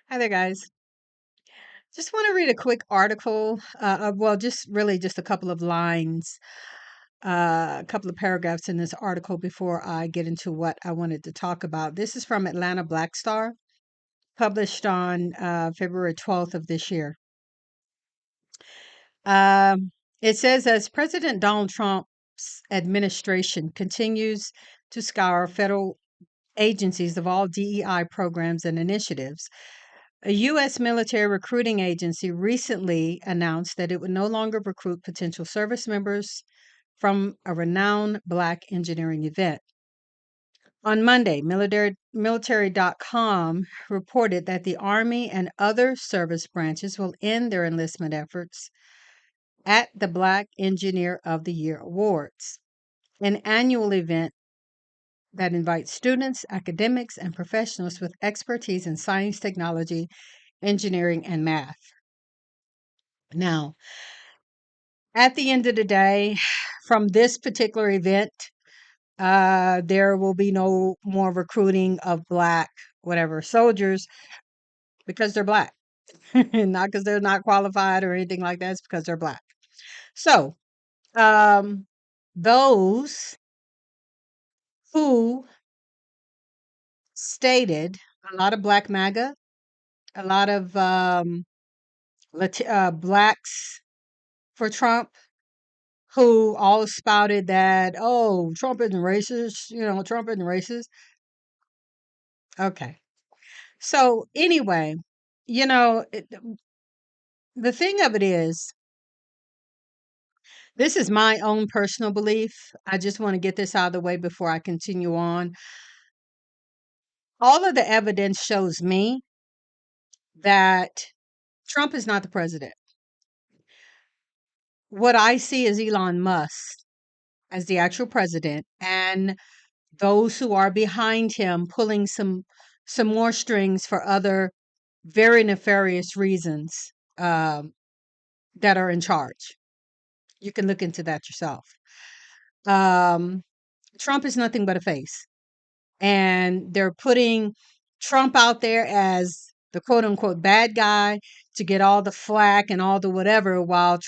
Hi there, guys. Just want to read a quick article. Well, just really just a couple of lines, a couple of paragraphs in this article before I get into what I wanted to talk about. This is from Atlanta Black Star, published on February 12th of this year. Um, it says as President Donald Trump's administration continues to scour federal agencies of all DEI programs and initiatives, a U.S. military recruiting agency recently announced that it would no longer recruit potential service members from a renowned Black engineering event. On Monday, military.com reported that the Army and other service branches will end their enlistment efforts at the Black Engineer of the Year Awards, an annual event that invites students, academics, and professionals with expertise in science, technology, engineering, and math. Now, at the end of the day, from this particular event, there will be no more recruiting of Black, whatever, soldiers because they're Black. Not because they're not qualified or anything like that. It's because they're Black. So, um, those who stated a lot of Black MAGA, a lot of Blacks for Trump, who all spouted that, oh, Trump isn't racist, Trump isn't racist. Okay. So anyway, you know, it, the thing of it is, this is my own personal belief. I just want to get this out of the way before I continue on. All of the evidence shows me that Trump is not the president. What I see is Elon Musk as the actual president, and those who are behind him pulling some more strings for other very nefarious reasons that are in charge. You can look into that yourself. Um, Trump is nothing but a face, and they're putting Trump out there as the quote unquote bad guy to get all the flack and all the whatever, while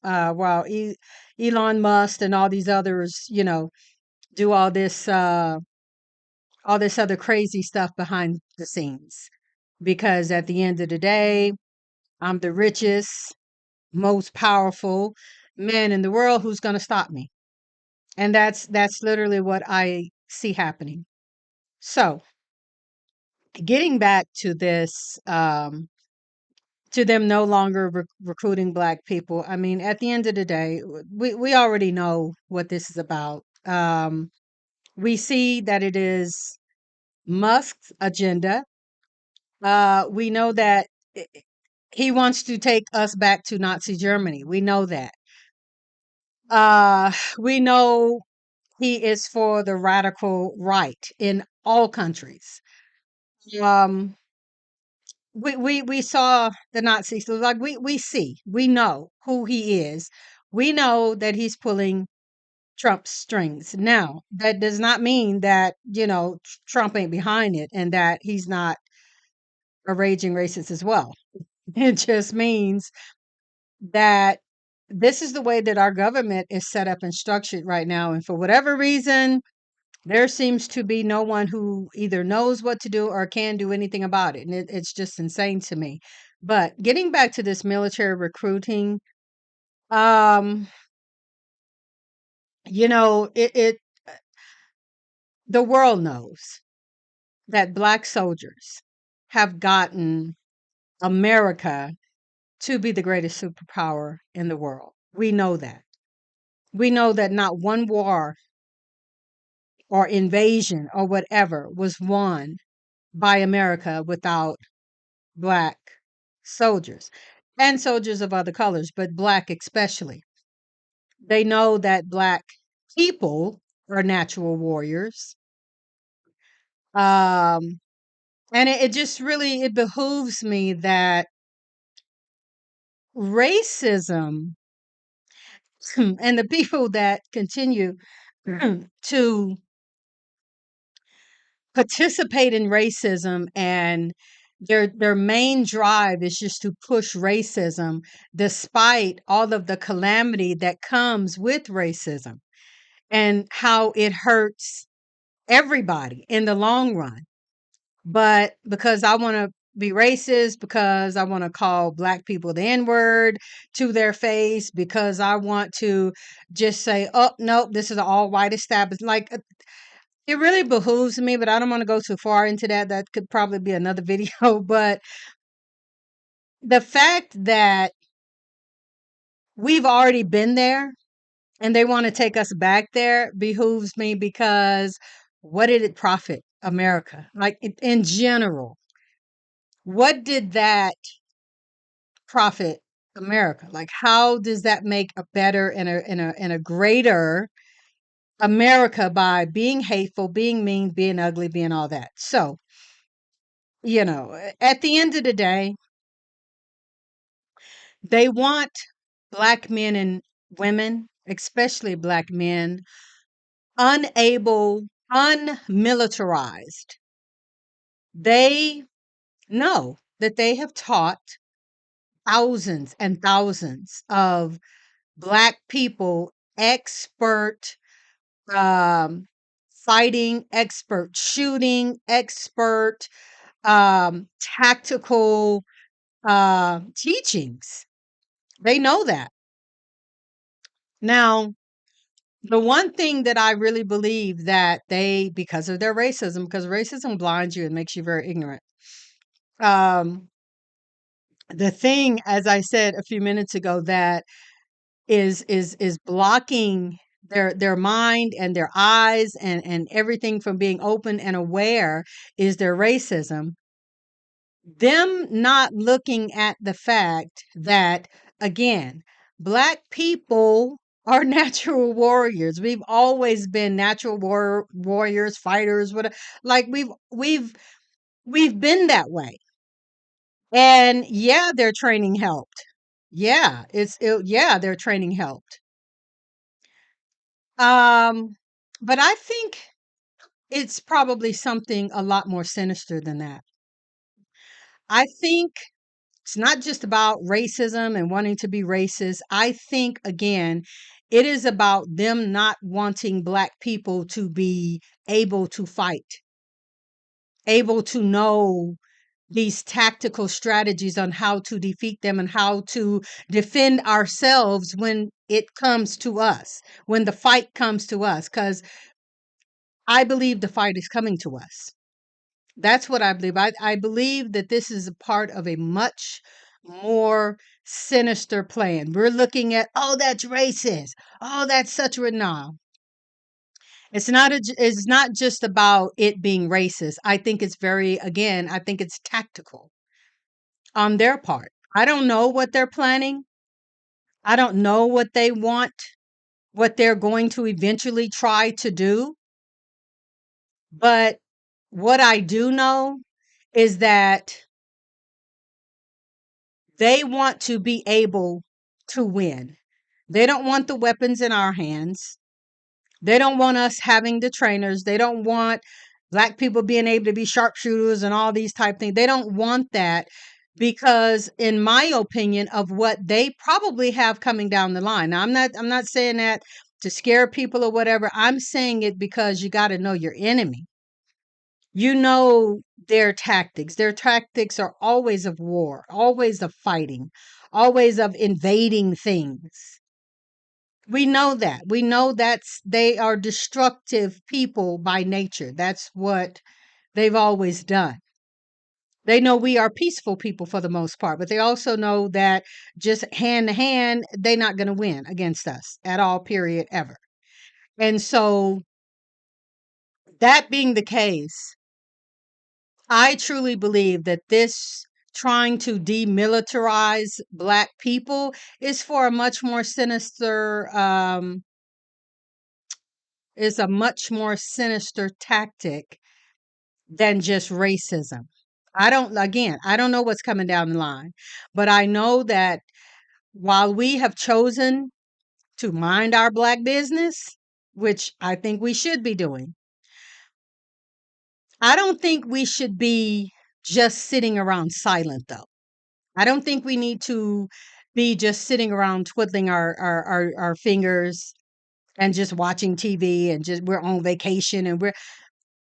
Elon Musk and all these others, do all this other crazy stuff behind the scenes. Because at the end of the day, I'm the richest, most powerful man in the world. Who's going to stop me? And that's literally what I see happening. So, getting back to this, to them no longer recruiting Black people. I mean, at the end of the day, we already know what this is about. We see that it is Musk's agenda. We know that he wants to take us back to Nazi Germany. We know that. We know he is for the radical right in all countries. Um, we saw the Nazis. So like we know who he is. We know that he's pulling Trump's strings. Now, that does not mean that, Trump ain't behind it and that he's not a raging racist as well. It just means that this is the way that our government is set up and structured right now. And for whatever reason, there seems to be no one who either knows what to do or can do anything about it. And it's just insane to me. But getting back to this military recruiting, um, it the world knows that Black soldiers have gotten America to be the greatest superpower in the world. We know that. We know that not one war or invasion or whatever was won by America without Black soldiers and soldiers of other colors, but Black especially. They know that Black people are natural warriors. Um, and it just really it behooves me that racism and the people that continue to participate in racism and Their main drive is just to push racism despite all of the calamity that comes with racism and how it hurts everybody in the long run. But because I want to be racist, because I want to call black people the N word to their face, because I want to just say, oh, nope, this is an all white establishment. Like, it really behooves me, but I don't want to go too far into that. That could probably be another video. But the fact that we've already been there and they want to take us back there behooves me because what did it profit America? Like, in general, what did that profit America? Like, how does that make a better and a greater America by being hateful, being mean, being ugly, being all that? So, at the end of the day, they want black men and women, especially black men, unable, unmilitarized. They know that they have taught thousands and thousands of black people expert um, fighting, expert shooting, expert tactical teachings. They know that. Now, the one thing that I really believe that they, because of their racism, because racism blinds you and makes you very ignorant. Um, the thing, as I said a few minutes ago, that is blocking their mind and their eyes and everything from being open and aware is their racism. Them not looking at the fact that, again, black people are natural warriors. We've always been natural warriors, fighters, whatever. Like, we've been that way. And yeah, their training helped. Yeah, yeah, their training helped. Um, but I think it's probably something a lot more sinister than that. I think it's not just about racism and wanting to be racist. I think, again, it is about them not wanting black people to be able to fight, able to know these tactical strategies on how to defeat them and how to defend ourselves when it comes to us, when the fight comes to us. Because I believe the fight is coming to us. That's what I believe. I believe that this is a part of a much more sinister plan. We're looking at, oh, that's racist. Oh, that's such a no. It's not just about it being racist. I think it's I think it's tactical on their part. I don't know what they're planning. I don't know what they want, what they're going to eventually try to do. But what I do know is that they want to be able to win. They don't want the weapons in our hands. They don't want us having the trainers. They don't want black people being able to be sharpshooters and all these type things. They don't want that because, in my opinion, of what they probably have coming down the line. Now, I'm not saying that to scare people or whatever. I'm saying it because you got to know your enemy. You know their tactics. Their tactics are always of war, always of fighting, always of invading things. We know that. We know they are destructive people by nature. That's what they've always done. They know we are peaceful people for the most part, but they also know that just hand to hand, they're not going to win against us at all, period, ever. And so, that being the case, I truly believe that this trying to demilitarize black people is for a much more sinister is a much more sinister tactic than just racism. I don't know what's coming down the line, but I know that while we have chosen to mind our black business, which I think we should be doing, I don't think we should be just sitting around silent, though. I don't think we need to be just sitting around twiddling our fingers and just watching TV and just we're on vacation and we're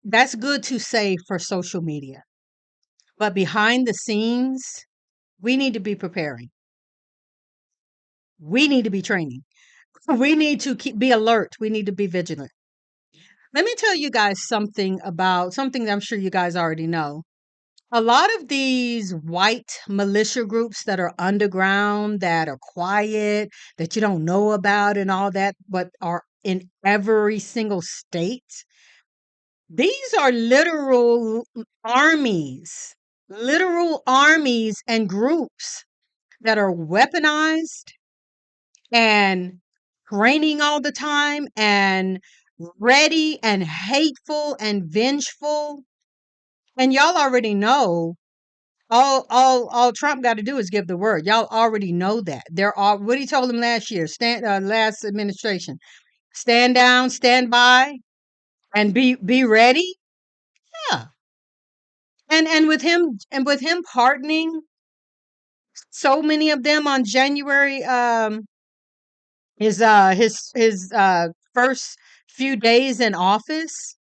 that's good to say for social media. But behind the scenes, we need to be preparing. We need to be training. We need to be alert. We need to be vigilant. Let me tell you guys something about something that I'm sure you guys already know. A lot of these white militia groups that are underground, that are quiet, that you don't know about and all that, but are in every single state, these are literal armies and groups that are weaponized and training all the time and ready and hateful and vengeful. And y'all already know all Trump got to do is give the word. Y'all already know that. There are what he told them last year, last administration. Stand down, stand by, and be ready. Yeah. And with him pardoning so many of them on January his first few days in office,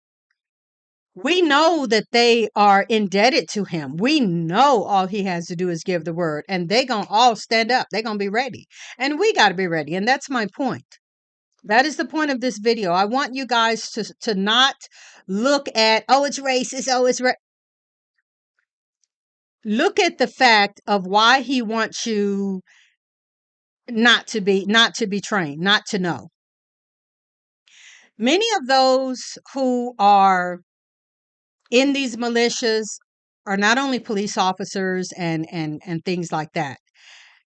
we know that they are indebted to him. We know all he has to do is give the word, and they gonna all stand up. They gonna be ready, and we got to be ready. And that's my point. That is the point of this video. I want you guys to not look at, oh, it's racist, oh, look at the fact of why he wants you not to be trained, not to know. Many of those who are in these militias are not only police officers and things like that.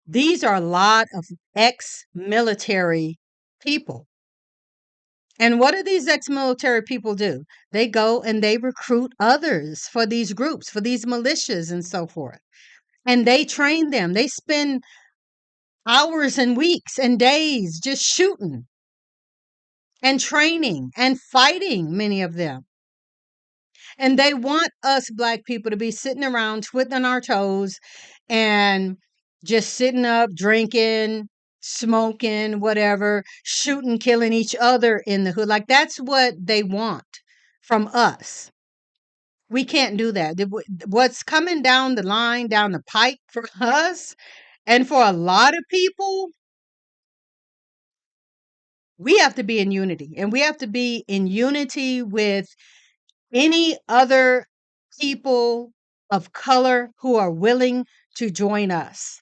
These are a lot of ex-military people. And what do these ex-military people do? They go and they recruit others for these groups, for these militias and so forth. And they train them. They spend hours and weeks and days just shooting and training and fighting, many of them. And they want us Black people to be sitting around twiddling our toes and just sitting up, drinking, smoking, whatever, shooting, killing each other in the hood. Like that's what they want from us. We can't do that. What's coming down the line, down the pike for us and for a lot of people, we have to be in unity. And we have to be in unity with any other people of color who are willing to join us.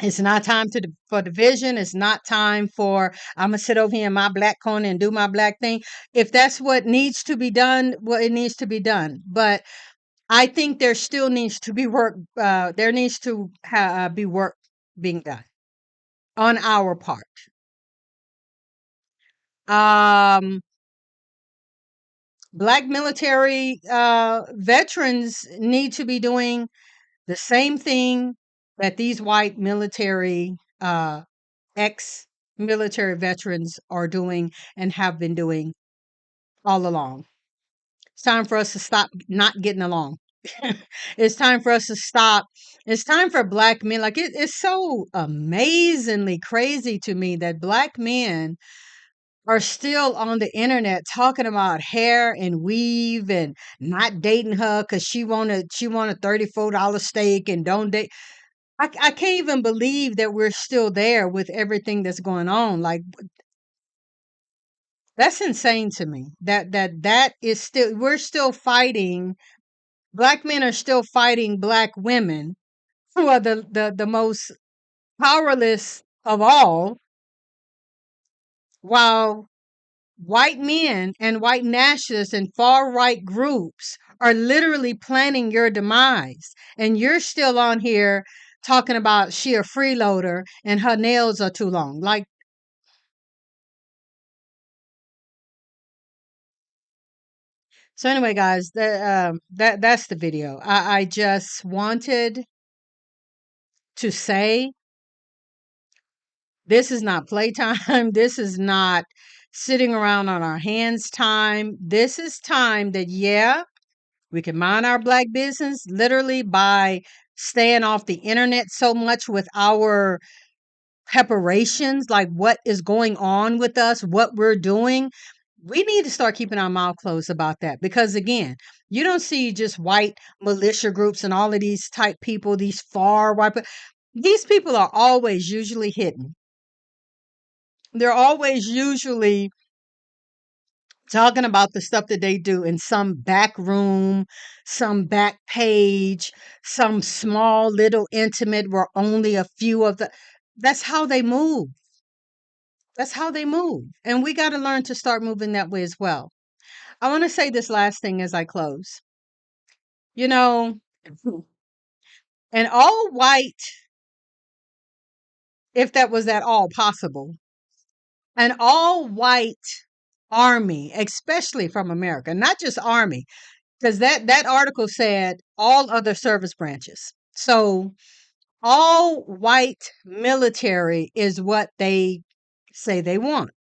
It's not time for division. It's not time for I'm gonna sit over here in my black corner and do my black thing. If that's what needs to be done, well, it needs to be done. But I think there still needs to be work. There needs to be work being done on our part. Um, Black military veterans need to be doing the same thing that these white military, ex-military veterans are doing and have been doing all along. It's time for us to stop not getting along. It's time for us to stop. It's time for Black men. Like it's so amazingly crazy to me that Black men are still on the internet talking about hair and weave and not dating her because she want a $34 steak and don't date. I can't even believe that we're still there with everything that's going on. Like that's insane to me. That is still we're still fighting. Black men are still fighting Black women who are the most powerless of all, while white men and white nationalists and far right groups are literally planning your demise. And you're still on here talking about she a freeloader and her nails are too long. Like, so anyway, guys, that's the video. I just wanted to say this is not playtime. This is not sitting around on our hands time. This is time that, yeah, We can mind our black business literally by staying off the internet so much with our preparations, like what is going on with us, what we're doing. We need to start keeping our mouth closed about that because, again, you don't see just white militia groups and all of these type people, these far white. These people are always usually hidden. They're always usually talking about the stuff that they do in some back room, some back page, some small little intimate where only a few of the. That's how they move. That's how they move. And we got to learn to start moving that way as well. I want to say this last thing as I close. You know, an all white, if that was at all possible, an all white army, especially from America, not just army, because that article said all other service branches. So all white military is what they say they want.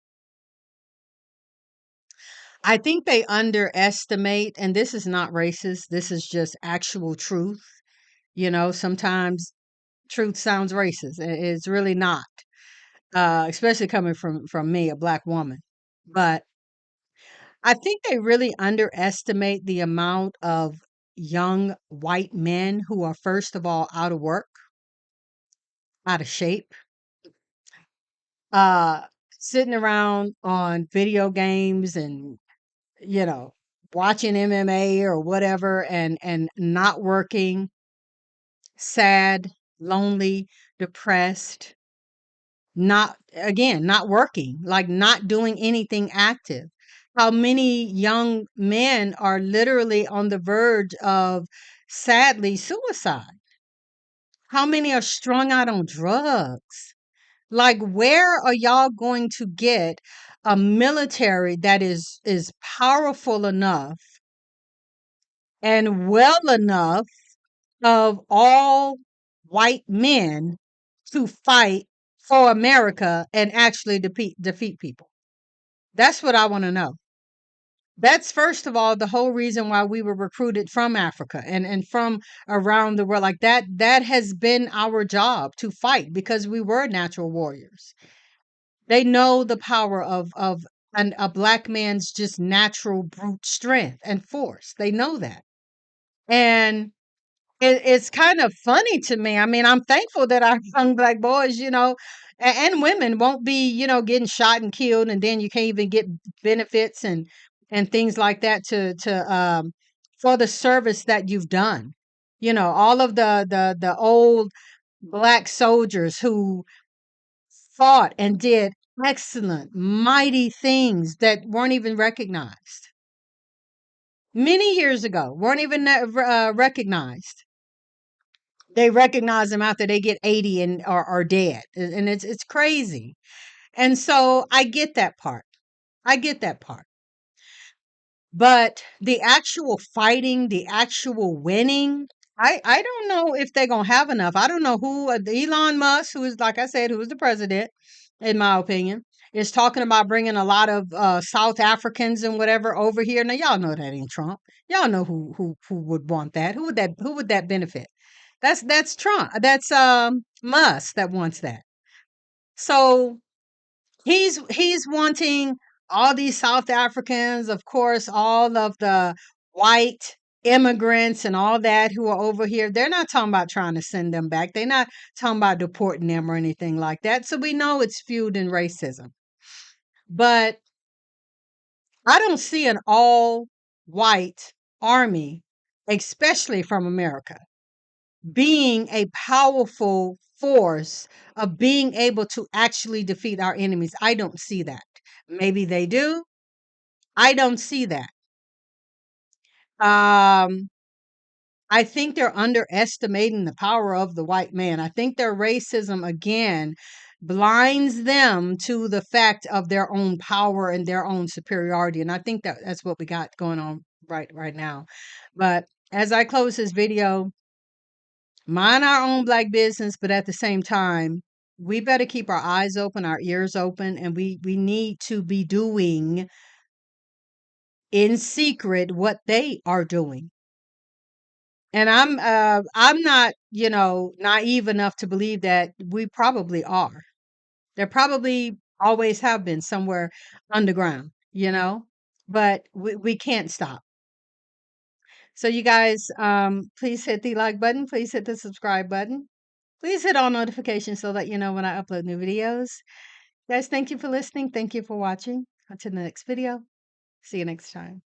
I think they underestimate, and this is not racist, this is just actual truth. Sometimes truth sounds racist. It's really not, especially coming from me, a black woman. But I think they really underestimate the amount of young white men who are, first of all, out of work, out of shape, uh, sitting around on video games and, you know, watching MMA or whatever and not working, sad, lonely, depressed, not working, like not doing anything active. How many young men are literally on the verge of, sadly, suicide? How many are strung out on drugs? Like, where are y'all going to get a military that is powerful enough and well enough of all white men to fight for America and actually defeat people? That's what I want to know. That's, first of all, the whole reason why we were recruited from Africa and from around the world. Like that has been our job, to fight, because we were natural warriors. They know the power of a black man's just natural brute strength and force. They know that. And it's kind of funny to me. I mean, I'm thankful that our young black boys, and women won't be, getting shot and killed, and then you can't even get benefits and things like that to for the service that you've done. All of the old black soldiers who fought and did excellent, mighty things that weren't even recognized many years ago, weren't even recognized. They recognize them after they get 80 and are dead. And it's crazy. And so I get that part. I get that part. But the actual fighting, the actual winning, I don't know if they're going to have enough. I don't know who, Elon Musk, who is, like I said, who is the president, in my opinion, is talking about bringing a lot of South Africans and whatever over here. Now, y'all know that ain't Trump. Y'all know who would want that. Who would that benefit? That's Trump. That's Musk that wants that. So he's wanting all these South Africans, of course, all of the white immigrants and all that who are over here. They're not talking about trying to send them back. They're not talking about deporting them or anything like that. So we know it's fueled in racism. But I don't see an all white army, especially from America, being a powerful force of being able to actually defeat our enemies. I don't see that. Maybe they do. I don't see that. Um, I think they're underestimating the power of the white man. I think their racism, again, blinds them to the fact of their own power and their own superiority. And I think that's what we got going on right now. But as I close this video, mind our own black business, but at the same time, we better keep our eyes open, our ears open, and we need to be doing in secret what they are doing. And I'm not, naive enough to believe that we probably are. There probably always have been somewhere underground, but we can't stop. So you guys, please hit the like button. Please hit the subscribe button. Please hit all notifications so that you know when I upload new videos. Guys, thank you for listening. Thank you for watching. Until the next video. See you next time.